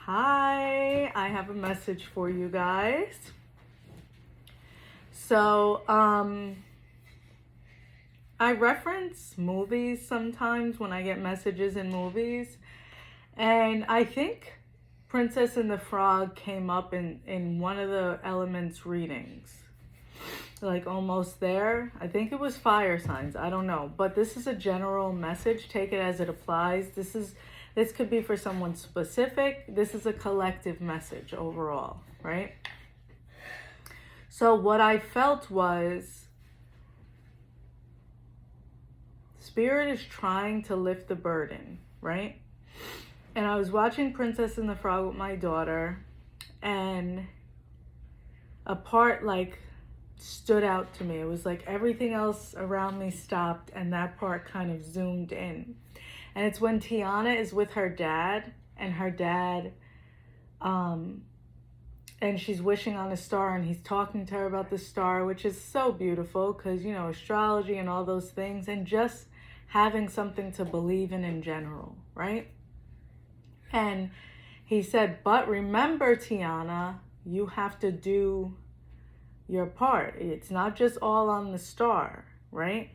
Hi, I have a message for you guys. So, I reference movies sometimes when I get messages in movies, and I think Princess and the Frog came up in one of the Elements readings. Like almost there. I think it was fire signs. I don't know. But this is a general message. Take it as it applies. This could be for someone specific. This is a collective message overall, right? So what I felt was Spirit is trying to lift the burden, right? And I was watching Princess and the Frog with my daughter, and a part stood out to me. It was like everything else around me stopped and that part kind of zoomed in. And it's when Tiana is with her dad, and her dad, and she's wishing on a star, and he's talking to her about the star, which is so beautiful because, astrology and all those things, and just having something to believe in general, right? And he said, but remember, Tiana, you have to do your part. It's not just all on the star, right?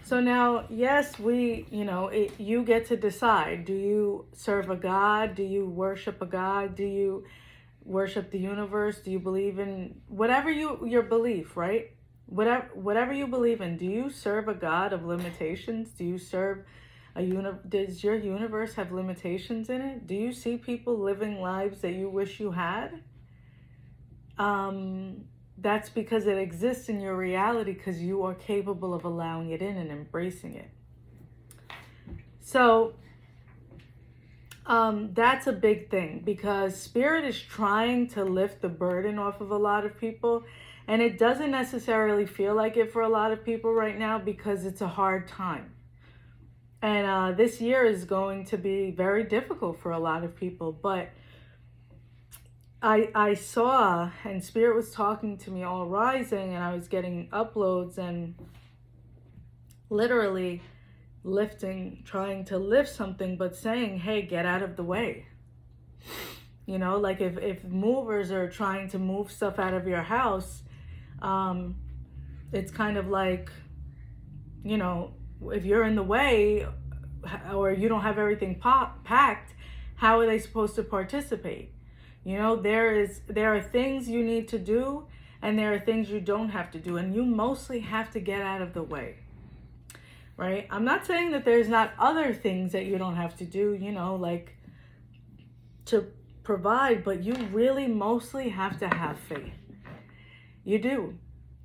So now, yes, you get to decide. Do you serve a God? Do you worship a God? Do you worship the universe? Do you believe in whatever your belief, right? Whatever you believe in. Do you serve a God of limitations? Do you serve does your universe have limitations in it? Do you see people living lives that you wish you had? That's because it exists in your reality because you are capable of allowing it in and embracing it. So that's a big thing because Spirit is trying to lift the burden off of a lot of people, and it doesn't necessarily feel like it for a lot of people right now because it's a hard time. And this year is going to be very difficult for a lot of people, but I saw, and Spirit was talking to me all rising, and I was getting uploads and literally trying to lift something, but saying, hey, get out of the way. Like if movers are trying to move stuff out of your house, it's kind of like, if you're in the way or you don't have everything packed, how are they supposed to participate? There are things you need to do, and there are things you don't have to do, and you mostly have to get out of the way, right? I'm not saying that there's not other things that you don't have to do, like to provide, but you really mostly have to have faith. You do.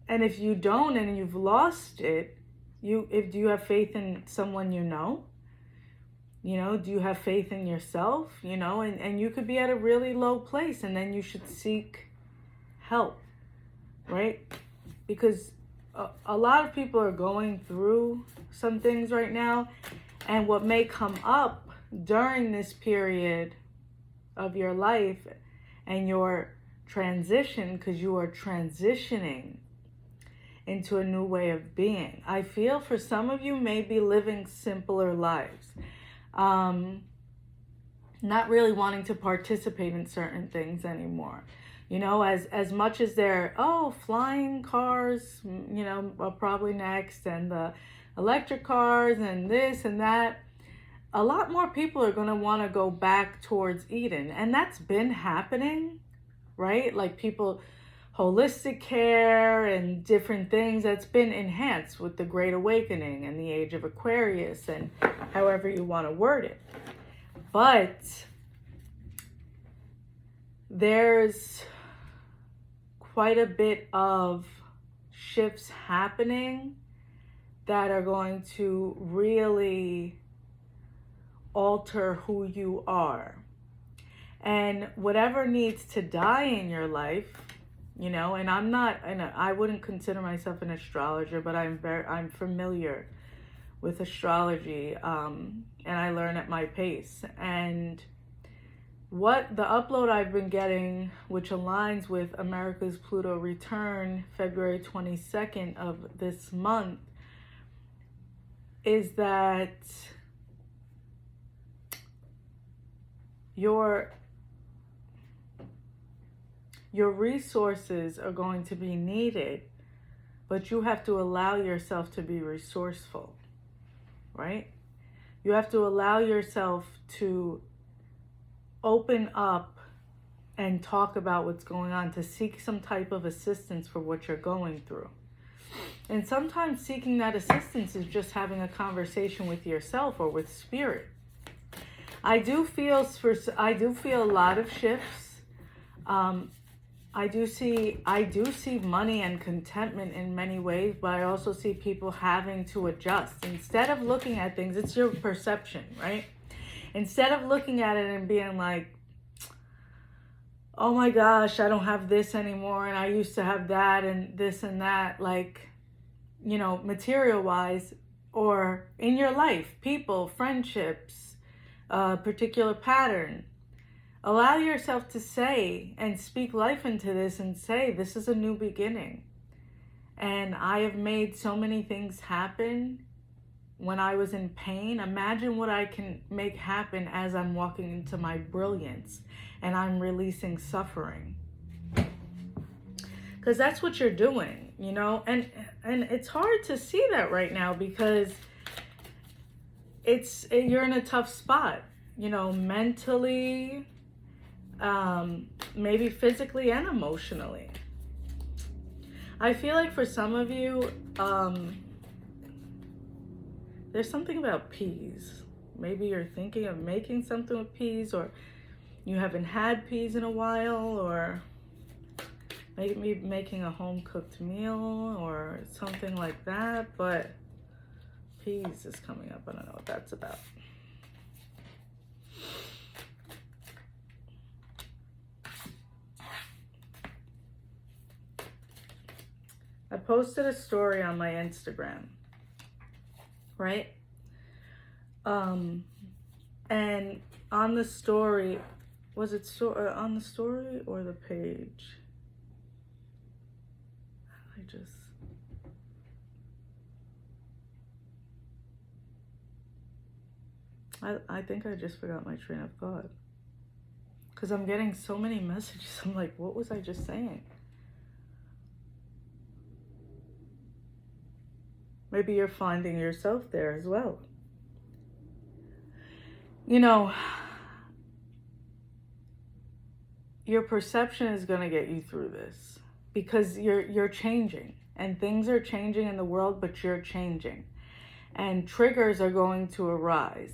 And if you don't and you've lost it, do you have faith in someone you know? Do you have faith in yourself? And you could be at a really low place, and then you should seek help, right? Because a lot of people are going through some things right now, and what may come up during this period of your life and your transition, because you are transitioning into a new way of being. I feel for some of you may be living simpler lives. Not really wanting to participate in certain things anymore. As much as they're, flying cars, are probably next, and the electric cars and this and that, a lot more people are going to want to go back towards Eden. And that's been happening, right? Like people, holistic care and different things, that's been enhanced with the Great Awakening and the Age of Aquarius, and however you want to word it. But there's quite a bit of shifts happening that are going to really alter who you are. And whatever needs to die in your life, and I wouldn't consider myself an astrologer, but I'm familiar with astrology, and I learn at my pace. And what the upload I've been getting, which aligns with America's Pluto return, February 22nd of this month, is that your Your resources are going to be needed, but you have to allow yourself to be resourceful, right? You have to allow yourself to open up and talk about what's going on, to seek some type of assistance for what you're going through. And sometimes seeking that assistance is just having a conversation with yourself or with spirit. I do feel a lot of shifts. I do see money and contentment in many ways, but I also see people having to adjust. Instead of looking at things, it's your perception, right? Instead of looking at it and being like, oh my gosh, I don't have this anymore, and I used to have that and this and that, like, you know, material-wise, or in your life, people, friendships, a particular pattern. Allow yourself to say and speak life into this and say, this is a new beginning. And I have made so many things happen when I was in pain. Imagine what I can make happen as I'm walking into my brilliance and I'm releasing suffering. Because that's what you're doing, you know? And it's hard to see that right now because you're in a tough spot, you know, mentally, maybe physically and emotionally. I feel like for some of you, there's something about peas. Maybe you're thinking of making something with peas, or you haven't had peas in a while, or maybe making a home-cooked meal or something like that. But peas is coming up. I don't know what that's about. I posted a story on my Instagram, right? And on the story, was it on the story or the page? I think I just forgot my train of thought. Because I'm getting so many messages. I'm like, what was I just saying? Maybe you're finding yourself there as well. You know, your perception is going to get you through this because you're changing, and things are changing in the world, but you're changing, and triggers are going to arise.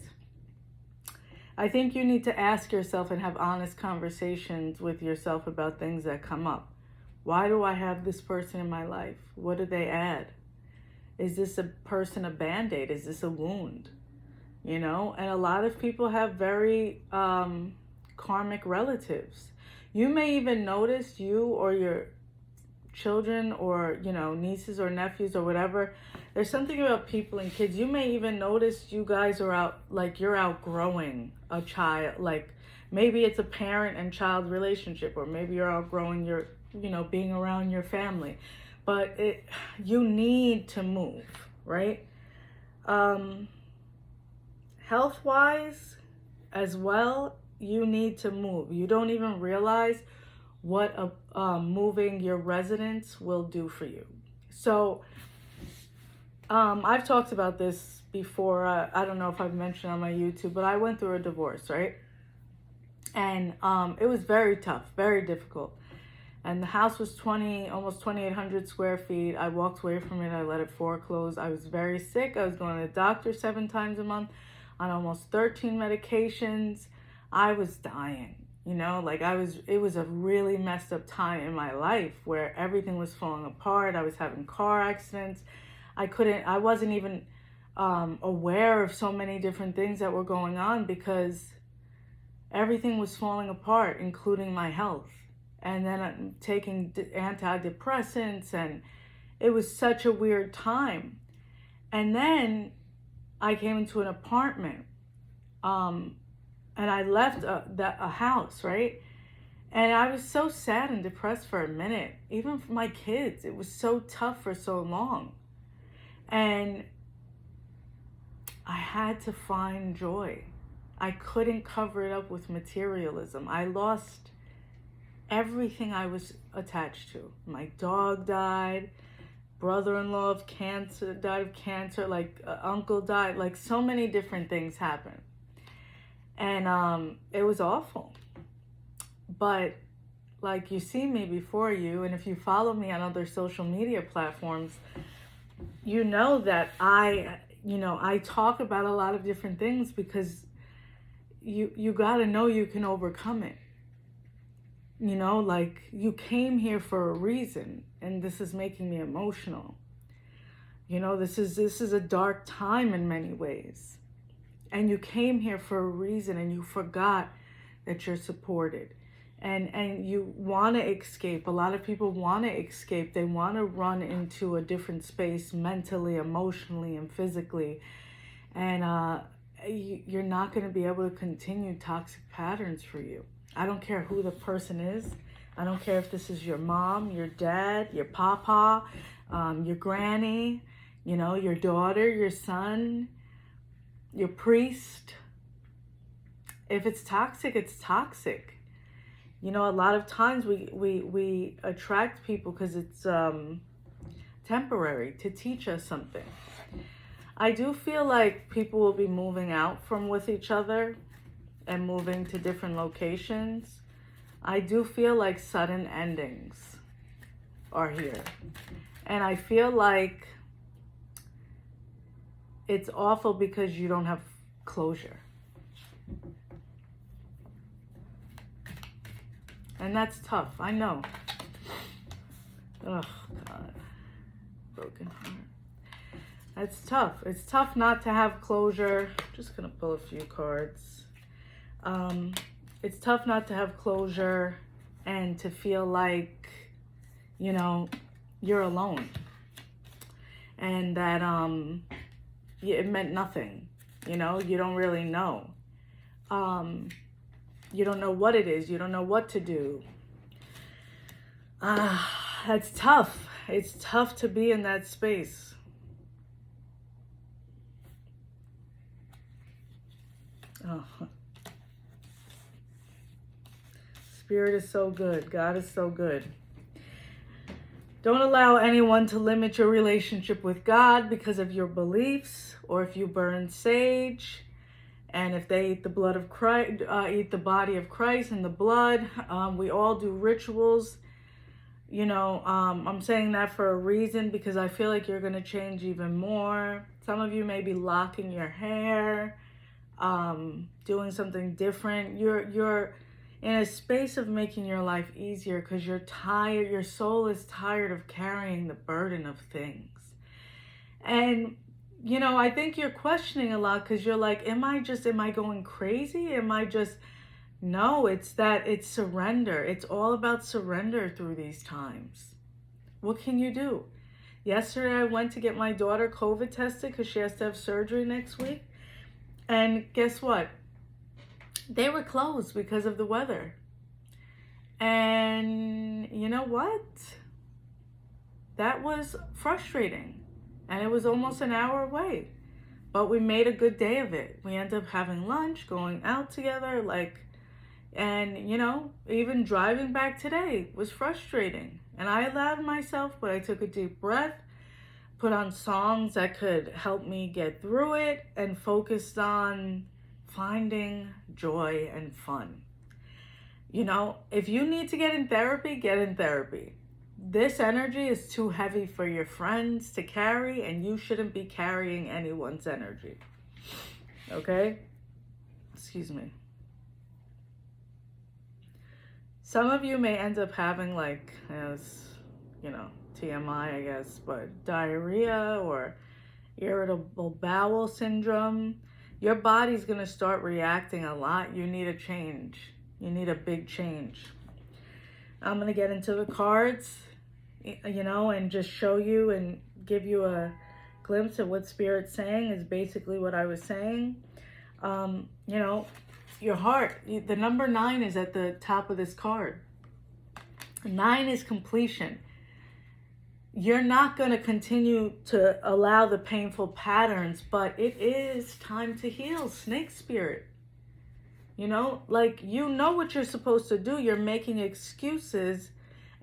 I think you need to ask yourself and have honest conversations with yourself about things that come up. Why do I have this person in my life? What do they add? Is this a person a Band-Aid? Is this a wound? You know, and a lot of people have very karmic relatives. You may even notice, you or your children or, you know, nieces or nephews or whatever, there's something about people and kids. You may even notice you guys are you're outgrowing a child. Like maybe it's a parent and child relationship, or maybe you're outgrowing your, you know, being around your family. But you need to move, right? Health-wise as well, you need to move. You don't even realize what moving your residence will do for you. So I've talked about this before. I don't know if I've mentioned on my YouTube, but I went through a divorce, right? And it was very tough, very difficult. And the house was almost 2,800 square feet. I walked away from it. I let it foreclose. I was very sick. I was going to the doctor 7 times a month on almost 13 medications. I was dying, you know, like it was a really messed up time in my life where everything was falling apart. I was having car accidents. I wasn't even aware of so many different things that were going on because everything was falling apart, including my health. And then I'm taking antidepressants, and it was such a weird time. And then I came into an apartment, and I left a house, right? And I was so sad and depressed for a minute, even for my kids. It was so tough for so long. And I had to find joy. I couldn't cover it up with materialism. I lost everything I was attached to. My dog died, brother-in-law of cancer died of cancer, like uncle died, like so many different things happened. And it was awful. But like, you see me before you, and if you follow me on other social media platforms, you know that I talk about a lot of different things because you got to know you can overcome it. You know, like, you came here for a reason, and this is making me emotional. You know, this is a dark time in many ways. And you came here for a reason, and you forgot that you're supported. And you want to escape. A lot of people want to escape. They want to run into a different space mentally, emotionally, and physically. And you're not going to be able to continue toxic patterns for you. I don't care who the person is. I don't care if this is your mom, your dad, your papa, your granny, you know, your daughter, your son, your priest. If it's toxic, it's toxic. You know, a lot of times we attract people because it's temporary, to teach us something. I do feel like people will be moving out from with each other and moving to different locations. I do feel like sudden endings are here. And I feel like it's awful because you don't have closure. And that's tough, I know. Oh, God. Broken heart. That's tough. It's tough not to have closure. I'm just going to pull a few cards. It's tough not to have closure and to feel like, you know, you're alone. And that it meant nothing. You know, you don't really know. You don't know what it is. You don't know what to do. That's tough. It's tough to be in that space. Oh. Spirit is so good. God is so good. Don't allow anyone to limit your relationship with God because of your beliefs, or if you burn sage, and if they eat the blood of Christ, eat the body of Christ and the blood. We all do rituals. You know, I'm saying that for a reason, because I feel like you're going to change even more. Some of you may be locking your hair, doing something different. You're in a space of making your life easier because you're tired. Your soul is tired of carrying the burden of things. And, you know, I think you're questioning a lot because you're like, am I going crazy? No, it's surrender. It's all about surrender through these times. What can you do? Yesterday, I went to get my daughter COVID tested because she has to have surgery next week. And guess what? They were closed because of the weather. And you know what? That was frustrating. And it was almost an hour away. But we made a good day of it. We ended up having lunch, going out together, and you know, even driving back today was frustrating. And I allowed myself, but I took a deep breath, put on songs that could help me get through it, and focused on finding joy and fun. You know, if you need to get in therapy, get in therapy. This energy is too heavy for your friends to carry, and you shouldn't be carrying anyone's energy. Okay? Excuse me. Some of you may end up having, like, as you know, TMI, I guess, but diarrhea or irritable bowel syndrome. Your body's going to start reacting a lot. You need a change. You need a big change. I'm going to get into the cards, you know, and just show you and give you a glimpse of what Spirit's saying is basically what I was saying. You know, your heart, the number 9 is at the top of this card. 9 is completion. You're not going to continue to allow the painful patterns, but it is time to heal, Snake Spirit. You know, like, you know what you're supposed to do. You're making excuses,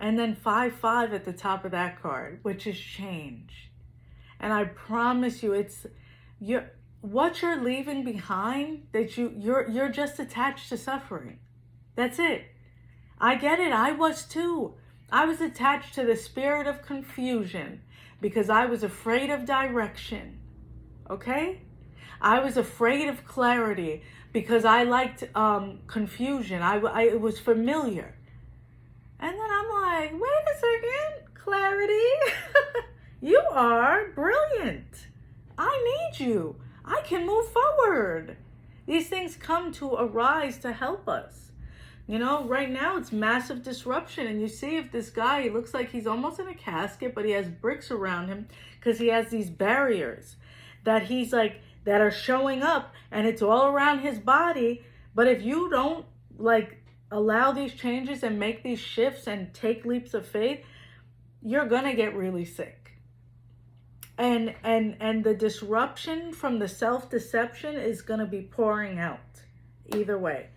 and then 5-5 at the top of that card, which is change. And I promise you, what you're leaving behind, that you're just attached to suffering. That's it. I get it. I was too. I was attached to the spirit of confusion because I was afraid of direction. Okay? I was afraid of clarity because I liked confusion. It was familiar. And then I'm like, wait a second, clarity. You are brilliant. I need you. I can move forward. These things come to arise to help us. You know, right now it's massive disruption. And you see, if this guy, he looks like he's almost in a casket, but he has bricks around him because he has these barriers that that are showing up, and it's all around his body. But if you don't allow these changes and make these shifts and take leaps of faith, you're gonna get really sick. And the disruption from the self-deception is gonna be pouring out either way.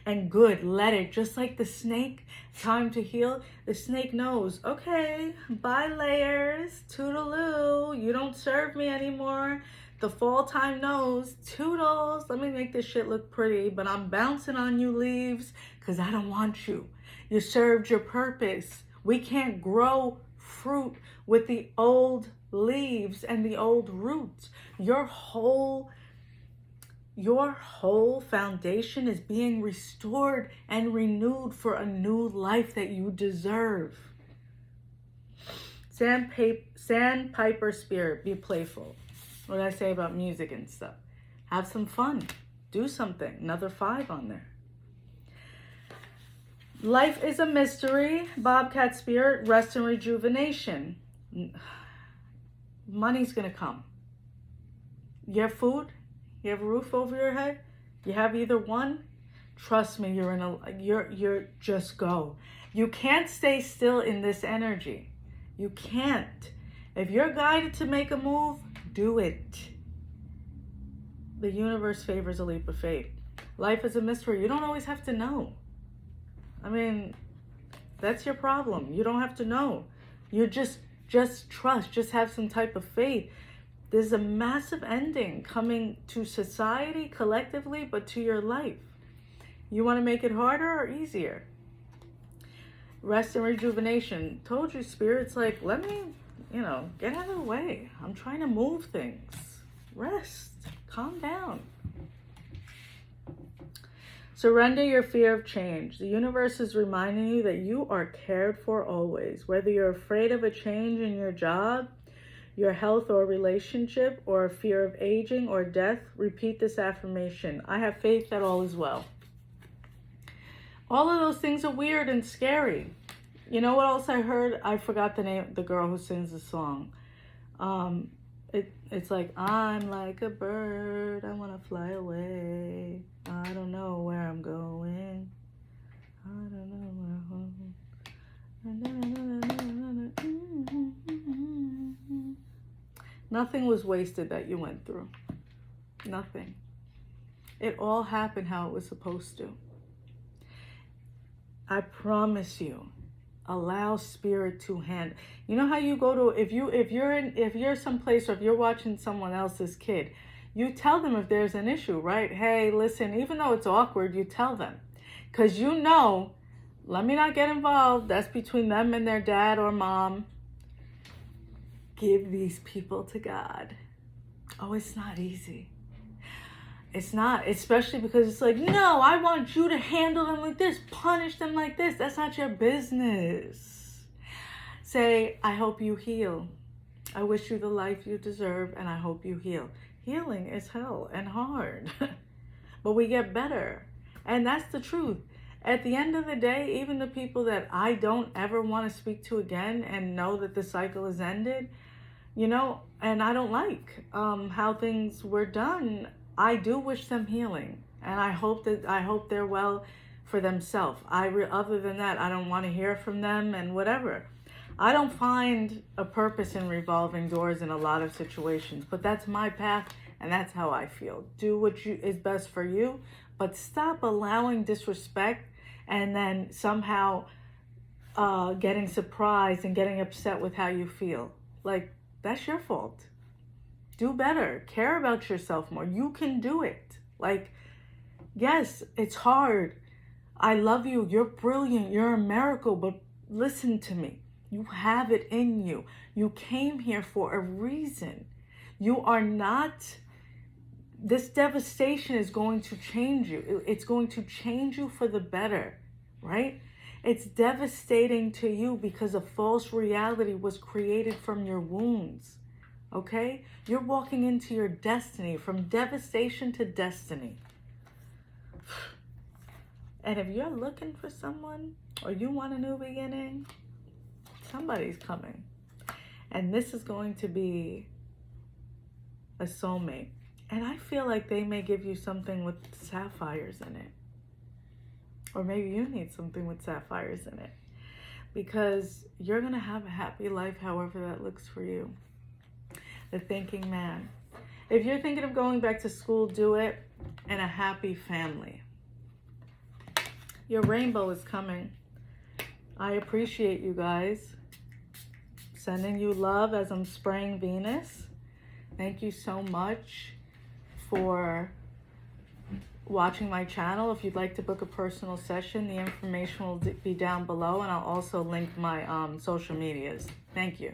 And good, let it, just like the snake, time to heal. The snake knows, okay, bye layers, toodaloo, you don't serve me anymore. The fall time knows, toodles, let me make this shit look pretty, but I'm bouncing on you leaves because I don't want you. You served your purpose. We can't grow fruit with the old leaves and the old roots. Your whole foundation is being restored and renewed for a new life that you deserve. Sandpiper spirit, be playful. What did I say about music and stuff? Have some fun. Do something. Another 5 on there. Life is a mystery. Bobcat spirit, rest and rejuvenation. Money's going to come. You have food? You have a roof over your head? You have either one? Trust me, you're just go. You can't stay still in this energy. You can't. If you're guided to make a move, do it. The universe favors a leap of faith. Life is a mystery. You don't always have to know. I mean, that's your problem. You don't have to know. You just trust. Just have some type of faith. There's a massive ending coming to society collectively, but to your life. You want to make it harder or easier? Rest and rejuvenation. Told you, Spirit's like, let me, get out of the way. I'm trying to move things. Rest. Calm down. Surrender your fear of change. The universe is reminding you that you are cared for always. Whether you're afraid of a change in your job, your health or relationship, or a fear of aging or death, repeat this affirmation. I have faith that all is well. All of those things are weird and scary. You know what else I heard? I forgot the name, the girl who sings the song. It's like, I'm like a bird, I want to fly away. I don't know where I'm going. I don't know where I'm going. Nothing was wasted that you went through. Nothing. It all happened how it was supposed to. I promise you, allow spirit to handle. You know how you go to, if you're someplace, or if you're watching someone else's kid, you tell them if there's an issue, right? Hey, listen, even though it's awkward, you tell them. Because let me not get involved. That's between them and their dad or mom. Give these people to God. Oh, it's not easy. It's not, especially because it's like, no, I want you to handle them like this, punish them like this. That's not your business. Say, I hope you heal. I wish you the life you deserve, and I hope you heal. Healing is hell and hard, but we get better. And that's the truth. At the end of the day, even the people that I don't ever want to speak to again and know that the cycle is ended, and I don't like how things were done, I do wish them healing, and I hope they're well for themselves. Other than that, I don't want to hear from them and whatever. I don't find a purpose in revolving doors in a lot of situations, but that's my path, and that's how I feel. Do what is best for you, but but stop allowing disrespect and then somehow getting surprised and getting upset with how you feel. Like, that's your fault. Do better. Care about yourself more. You can do it. Like, yes, it's hard. I love you. You're brilliant. You're a miracle. But listen to me. You have it in you. You came here for a reason. You are not... This devastation is going to change you. It's going to change you for the better, right? It's devastating to you because a false reality was created from your wounds, okay? You're walking into your destiny, from devastation to destiny. And if you're looking for someone or you want a new beginning, somebody's coming. And this is going to be a soulmate. And I feel like they may give you something with sapphires in it. Or maybe you need something with sapphires in it. Because you're going to have a happy life however that looks for you. The thinking man. If you're thinking of going back to school, do it in a happy family. Your rainbow is coming. I appreciate you guys. Sending you love as I'm spraying Venus. Thank you so much for watching my channel. If you'd like to book a personal session, the information will be down below, and I'll also link my social medias. Thank you.